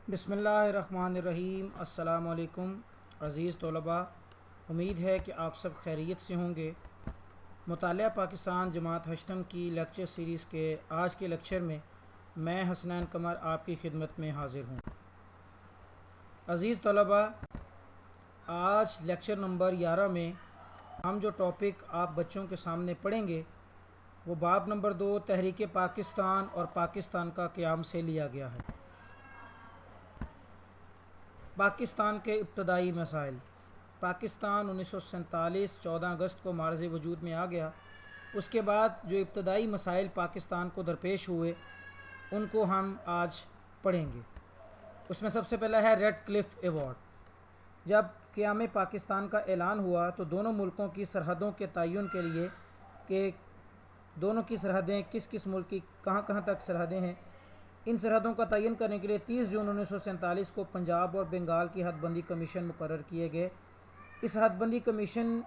بسم اللہ الرحمن الرحیم۔ السلام علیکم عزیز طلباء، امید ہے کہ آپ سب خیریت سے ہوں گے۔ مطالعہ پاکستان جماعت ہشتم کی لیکچر سیریز کے آج کے لیکچر میں میں حسنین قمر آپ کی خدمت میں حاضر ہوں۔ عزیز طلباء، آج لیکچر نمبر 11 میں ہم جو ٹاپک آپ بچوں کے سامنے پڑھیں گے وہ باب نمبر 2 تحریک پاکستان اور پاکستان کا قیام سے لیا گیا ہے۔ پاکستان کے ابتدائی مسائل۔ پاکستان 1947 14 اگست کو معرض وجود میں آ گیا۔ اس کے بعد جو ابتدائی مسائل پاکستان کو درپیش ہوئے ان کو ہم آج پڑھیں گے۔ اس میں سب سے پہلا ہے ریڈ کلف ایوارڈ۔ جب قیام پاکستان کا اعلان ہوا تو دونوں ملکوں کی سرحدوں کے تعین کے لیے کہ دونوں کی سرحدیں کس ملک کی کہاں تک سرحدیں ہیں، ان سرحدوں کا تعین کرنے کے لیے 30 جون 1947 کو پنجاب اور بنگال کی حد بندی کمیشن مقرر کیے گئے۔ اس حد بندی کمیشن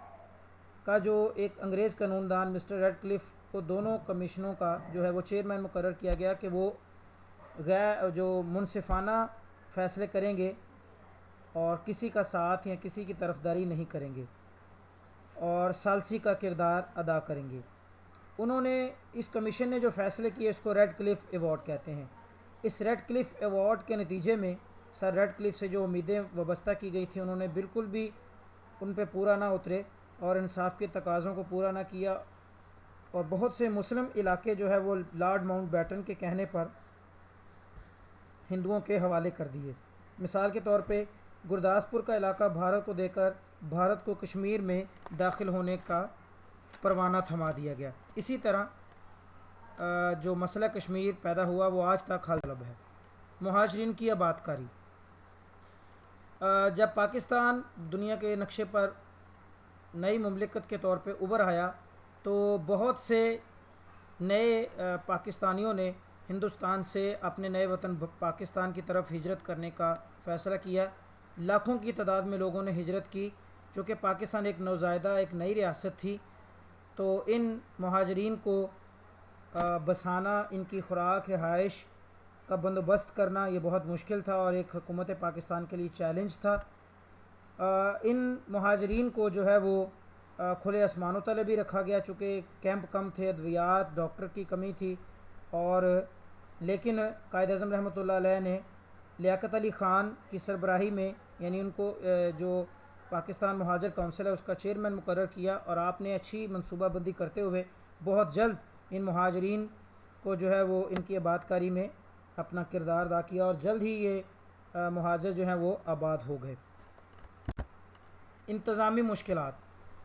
کا جو ایک انگریز قانون مسٹر ریڈ کلف کو دونوں کمیشنوں کا جو ہے وہ چیئرمین مقرر کیا گیا کہ وہ جو منصفانہ فیصلے کریں گے اور کسی کا ساتھ یا کسی کی طرفداری نہیں کریں گے اور ثالثی کا کردار ادا کریں گے۔ انہوں نے اس کمیشن نے جو فیصلے کیے اس کو ریڈ کلف ایوارڈ کہتے ہیں۔ اس ریڈ کلف ایوارڈ کے نتیجے میں سر ریڈ کلف سے جو امیدیں وابستہ کی گئی تھیں انہوں نے بالکل بھی ان پہ پورا نہ اترے اور انصاف کے تقاضوں کو پورا نہ کیا، اور بہت سے مسلم علاقے جو ہے وہ لارڈ ماؤنٹ بیٹن کے کہنے پر ہندوؤں کے حوالے کر دیے۔ مثال کے طور پہ گرداسپور کا علاقہ بھارت کو دے کر بھارت کو کشمیر میں داخل ہونے کا پروانہ تھما دیا گیا۔ اسی طرح جو مسئلہ کشمیر پیدا ہوا وہ آج تک حل طلب ہے۔ مہاجرین کی آباد کاری۔ جب پاکستان دنیا کے نقشے پر نئی مملکت کے طور پہ ابھر آیا تو بہت سے نئے پاکستانیوں نے ہندوستان سے اپنے نئے وطن پاکستان کی طرف ہجرت کرنے کا فیصلہ کیا۔ لاکھوں کی تعداد میں لوگوں نے ہجرت کی، چونکہ پاکستان ایک نوزائیدہ ایک نئی ریاست تھی تو ان مہاجرین کو بسانا، ان کی خوراک رہائش کا بندوبست کرنا یہ بہت مشکل تھا اور ایک حکومت پاکستان کے لیے چیلنج تھا۔ ان مہاجرین کو جو ہے وہ کھلے آسمانوں تلے بھی رکھا گیا، چونکہ کیمپ کم تھے، ادویات ڈاکٹر کی کمی تھی، اور لیکن قائد اعظم رحمۃ اللہ علیہ نے لیاقت علی خان کی سربراہی میں یعنی ان کو جو پاکستان مہاجر کونسل ہے اس کا چیئرمین مقرر کیا، اور آپ نے اچھی منصوبہ بندی کرتے ہوئے بہت جلد ان مہاجرین کو جو ہے وہ ان کی آباد کاری میں اپنا کردار ادا کیا اور جلد ہی یہ مہاجر جو ہیں وہ آباد ہو گئے۔ انتظامی مشکلات۔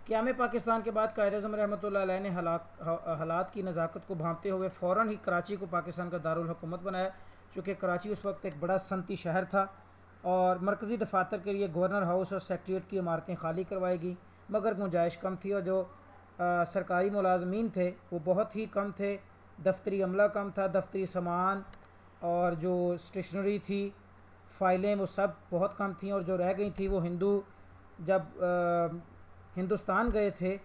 قیام پاکستان کے بعد قائد اعظم رحمۃ اللہ علیہ نے حالات کی نزاکت کو بھانپتے ہوئے فوراً ہی کراچی کو پاکستان کا دارالحکومت بنایا، چونکہ کراچی اس وقت ایک بڑا صنعتی شہر تھا اور مرکزی دفاتر کے لیے گورنر ہاؤس اور سیکریٹریٹ کی عمارتیں خالی کروائی گئیں، مگر گنجائش کم تھی اور جو سرکاری ملازمین تھے وہ بہت ہی کم تھے، دفتری عملہ کم تھا، دفتری سامان اور جو اسٹیشنری تھی، فائلیں وہ سب بہت کم تھیں، اور جو رہ گئی تھیں وہ ہندو جب ہندوستان گئے تھے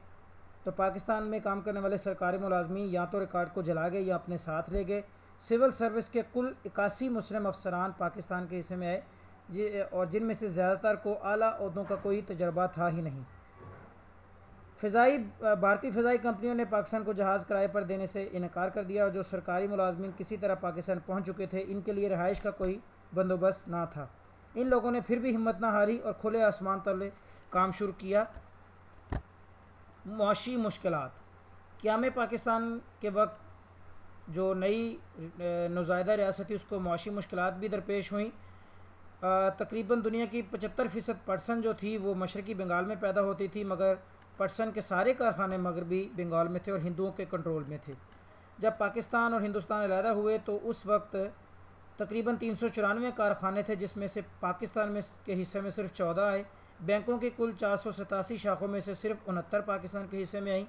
تو پاکستان میں کام کرنے والے سرکاری ملازمین یا تو ریکارڈ کو جلا گئے یا اپنے ساتھ لے گئے۔ سول سروس کے کل 81 مسلم افسران پاکستان کے حصے میں آئے اور جن میں سے زیادہ تر کو اعلیٰ عہدوں کا کوئی تجربہ تھا ہی نہیں۔ بھارتی فضائی کمپنیوں نے پاکستان کو جہاز کرائے پر دینے سے انکار کر دیا، اور جو سرکاری ملازمین کسی طرح پاکستان پہنچ چکے تھے ان کے لیے رہائش کا کوئی بندوبست نہ تھا۔ ان لوگوں نے پھر بھی ہمت نہ ہاری اور کھلے آسمان تلے کام شروع کیا۔ معاشی مشکلات۔ قیام پاکستان کے وقت جو نئی نوزائیدہ ریاست تھی اس کو معاشی مشکلات بھی درپیش ہوئیں۔ تقریباً دنیا کی 75% پٹسن جو تھی وہ مشرقی بنگال میں پیدا ہوتی تھی، مگر پٹسن کے سارے کارخانے مغربی بنگال میں تھے اور ہندوؤں کے کنٹرول میں تھے۔ جب پاکستان اور ہندوستان علیحدہ ہوئے تو اس وقت تقریباً 394 کارخانے تھے، جس میں سے پاکستان کے حصے میں صرف 14 آئے۔ بینکوں کی کل 487 شاخوں میں سے صرف 69 پاکستان کے حصے میں آئیں۔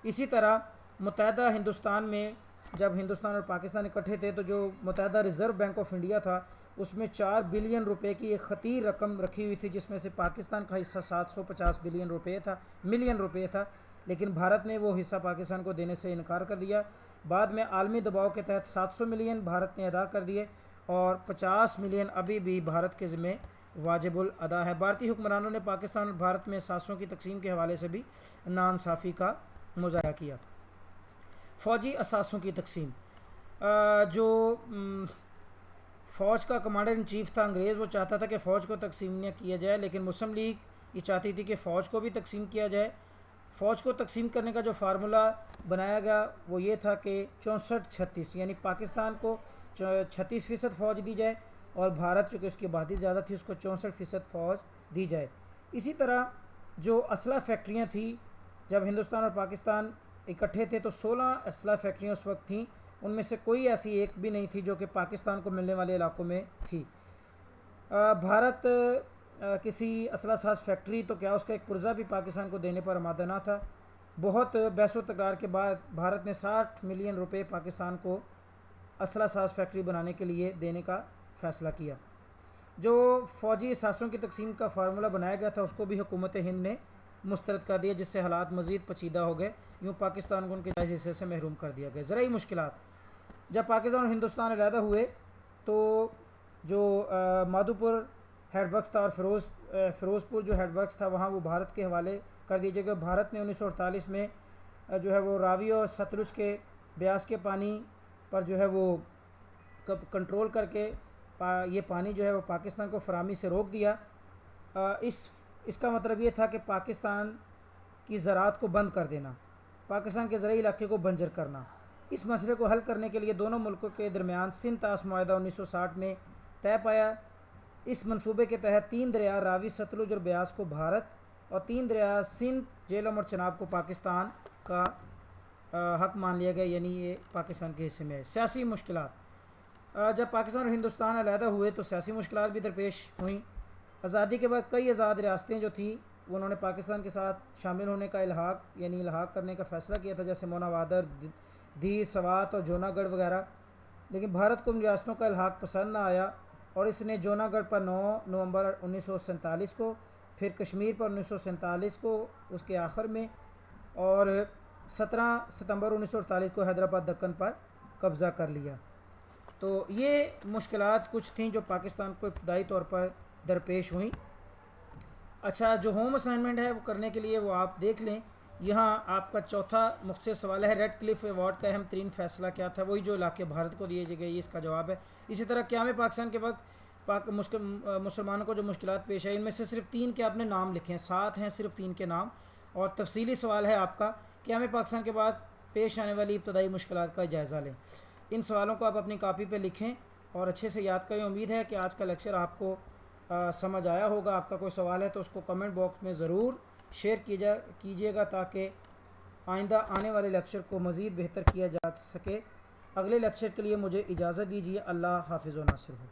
اسی طرح متحدہ ہندوستان میں جب ہندوستان اور پاکستان اکٹھے تھے تو جو متحدہ ریزرو بینک آف انڈیا تھا اس میں 4 بلین روپے کی ایک خطیر رقم رکھی ہوئی تھی، جس میں سے پاکستان کا حصہ 750 ملین روپے تھا، لیکن بھارت نے وہ حصہ پاکستان کو دینے سے انکار کر دیا۔ بعد میں عالمی دباؤ کے تحت 700 ملین بھارت نے ادا کر دیے اور 50 ملین ابھی بھی بھارت کے ذمہ واجب الادا ہے۔ بھارتی حکمرانوں نے پاکستان اور بھارت میں اثاثوں کی تقسیم کے حوالے سے بھی ناانصافی کا مظاہرہ کیا۔ فوجی اثاثوں کی تقسیم، جو فوج کا کمانڈر ان چیف تھا انگریز، وہ چاہتا تھا کہ فوج کو تقسیم نہ کیا جائے، لیکن مسلم لیگ یہ چاہتی تھی کہ فوج کو بھی تقسیم کیا جائے۔ فوج کو تقسیم کرنے کا جو فارمولہ بنایا گیا وہ یہ تھا کہ 64-36، یعنی پاکستان کو 36% فوج دی جائے اور بھارت چونکہ اس کی آبادی زیادہ تھی اس کو 64% فوج دی جائے۔ اسی طرح جو اسلحہ فیکٹریاں تھیں، جب ہندوستان اور پاکستان اکٹھے تھے تو 16 اسلحہ فیکٹریاں اس وقت تھیں، ان میں سے کوئی ایسی ایک بھی نہیں تھی جو کہ پاکستان کو ملنے والے علاقوں میں تھی۔ بھارت کسی اسلحہ ساز فیکٹری تو کیا اس کا ایک پرزہ بھی پاکستان کو دینے پر آمادہ نہ تھا۔ بہت بحث و تکرار کے بعد بھارت نے 60 ملین روپے پاکستان کو اسلحہ ساز فیکٹری بنانے کے لیے دینے کا فیصلہ کیا۔ جو فوجی اثاثوں کی تقسیم کا فارمولہ بنایا گیا تھا اس کو بھی حکومت ہند نے مسترد کر دیا، جس سے حالات مزید پیچیدہ ہو گئے، یوں پاکستان کو ان کے جائز حصے سے محروم کر دیا گیا۔ زرعی مشکلات، جب پاکستان اور ہندوستان علیحدہ ہوئے تو جو مادھوپور ہیڈ ورکس تھا اور فیروز پور جو ہیڈ ورکس تھا وہاں وہ بھارت کے حوالے کر دیے گئے۔ بھارت نے 1948 میں جو ہے وہ راوی اور ستلج کے بیاس کے پانی پر جو ہے وہ کنٹرول کر کے یہ پانی جو ہے وہ پاکستان کو فراہمی سے روک دیا۔ اس کا مطلب یہ تھا کہ پاکستان کی زراعت کو بند کر دینا، پاکستان کے زرعی علاقے کو بنجر کرنا۔ اس مسئلے کو حل کرنے کے لیے دونوں ملکوں کے درمیان سندھ طاس معاہدہ 1960 میں طے پایا۔ اس منصوبے کے تحت 3 دریا راوی، ستلج اور بیاس کو بھارت اور 3 دریا سندھ، جہلم اور چناب کو پاکستان کا حق مان لیا گیا، یعنی یہ پاکستان کے حصے میں ہے۔ سیاسی مشکلات، جب پاکستان اور ہندوستان علیحدہ ہوئے تو سیاسی مشکلات بھی درپیش ہوئیں۔ آزادی کے بعد کئی آزاد ریاستیں جو تھیں وہ انہوں نے پاکستان کے ساتھ شامل ہونے کا الحاق کرنے کا فیصلہ کیا تھا، جیسے موناوادر، دیر، سوات اور جونا گڑھ وغیرہ، لیکن بھارت کو ان ریاستوں کا الحاق پسند نہ آیا اور اس نے جونا گڑھ پر 9 نومبر 1947 کو، پھر کشمیر پر 1947 کو اس کے آخر میں، اور 17 ستمبر 1948 کو حیدرآباد دکن پر قبضہ کر لیا۔ تو یہ مشکلات کچھ تھیں جو پاکستان کو ابتدائی طور پر درپیش ہوئیں۔ اچھا، جو ہوم اسائنمنٹ ہے وہ کرنے کے لیے وہ آپ دیکھ لیں، یہاں آپ کا چوتھا مختصر سوال ہے، ریڈ کلف ایوارڈ کا اہم ترین فیصلہ کیا تھا؟ وہی جو علاقے بھارت کو دیے گئے، یہ اس کا جواب ہے۔ اسی طرح قیام پاکستان کے وقت مسلمانوں کو جو مشکلات پیش آئی ان میں سے صرف 3 کے آپ نے نام لکھے ہیں، 7 ہیں صرف 3 کے نام، اور تفصیلی سوال ہے آپ کا قیام پاکستان کے بعد پیش آنے والی ابتدائی مشکلات کا جائزہ لیں۔ ان سوالوں کو آپ اپنی کاپی پہ لکھیں اور اچھے سے یاد کریں۔ امید ہے کہ آج کا لیکچر آپ کو سمجھ آیا ہوگا۔ آپ کا کوئی سوال ہے تو اس کو کمنٹ باکس میں ضرور شیئر کیجیے گا تاکہ آئندہ آنے والے لیکچر کو مزید بہتر کیا جا سکے۔ اگلے لیکچر کے لیے مجھے اجازت دیجیے۔ اللہ حافظ و ناصر ہو۔